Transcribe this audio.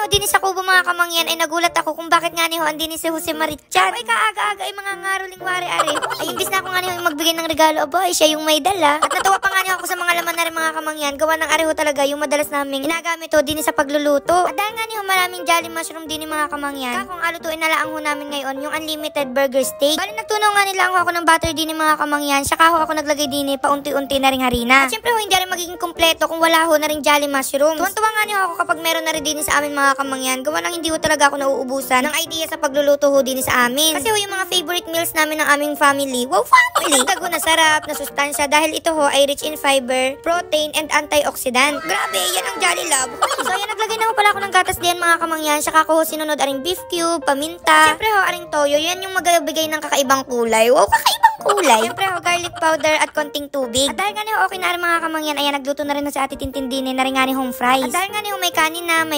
din sa kubo mga kamangyan ay nagulat ako kung bakit nga ni ho andin si Jose Marichan. Ay kaaga-aga ay mga ngaruling wari ari. Ay imbis na ako nga ni ho magbigay ng regalo, aba ay siya yung may dala. At natuwa pa nga ni ako sa mga laman na rin mga kamangyan. Gawa ng ari ho talaga yung madalas naming ginagamit ho din sa pagluluto. At dahil nga ni ho maraming jolly mushroom din ni mga kamangyan. Kung alutuin na lang ho namin ngayon yung unlimited burger steak. Bali nagtunaw nga nila ako ng butter din ni mga kamangyan. Saka ho ako naglagay din paunti-unti na ring harina. At syempre ho hindi rin magiging kompleto kung wala ho na ring jolly mushrooms. Tuwan-tuwa nga ni ho ako kapag meron na rin din sa amin mga kamangyan. Gawa ng hindi ho talaga ako nauubusan ng idea sa pagluluto ho din sa amin. Kasi ho yung mga favorite meals namin ng aming family. Wow, family! Tago na sarap, na sustansya dahil ito ho ay rich in fiber, protein, and antioxidant. Grabe, yan ang Jolly Love. So yan, naglagay na ho pala ako ng gatas diyan mga kamangyan. Saka ko ho sinunod aring beef cube, paminta. Syempre ho aring toyo, yan yung magbibigay ng kakaibang kulay. Wow, kakaibang kulay. Syempre ho, garlic powder at konting tubig. At dahil nga ni ho okay na rin mga kamangyan, ayan, nagluto na rin na si Ate Tintin din na rin nga ni home fries. At dahil nga ni ho may kanin na, may